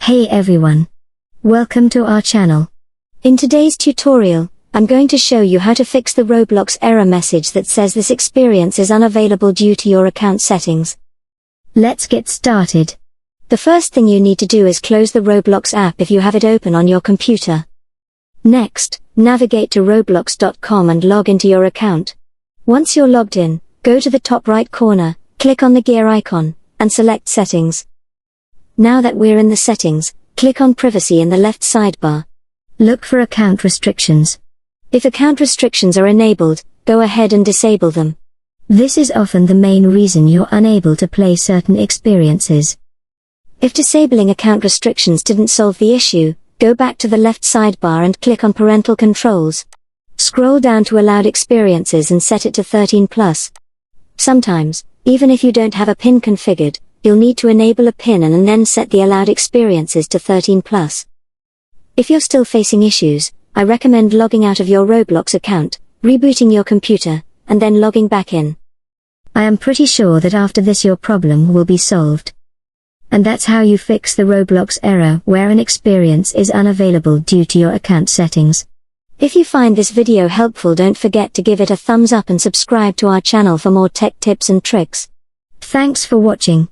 Hey everyone. Welcome to our channel. In today's tutorial, I'm going to show you how to fix the Roblox error message that says this experience is unavailable due to your account settings. Let's get started. The first thing you need to do is close the Roblox app if you have it open on your computer. Next, navigate to roblox.com and log into your account. Once you're logged in, go to the top right corner, click on the gear icon, and select Settings. Now that we're in the settings, click on Privacy in the left sidebar. Look for account restrictions. If account restrictions are enabled, go ahead and disable them. This is often the main reason you're unable to play certain experiences. If disabling account restrictions didn't solve the issue, go back to the left sidebar and click on Parental Controls. Scroll down to Allowed Experiences and set it to 13+. Sometimes, even if you don't have a PIN configured, you'll need to enable a PIN and then set the allowed experiences to 13+. If you're still facing issues, I recommend logging out of your Roblox account, rebooting your computer, and then logging back in. I am pretty sure that after this your problem will be solved. And that's how you fix the Roblox error where an experience is unavailable due to your account settings. If you find this video helpful, don't forget to give it a thumbs up and subscribe to our channel for more tech tips and tricks. Thanks for watching.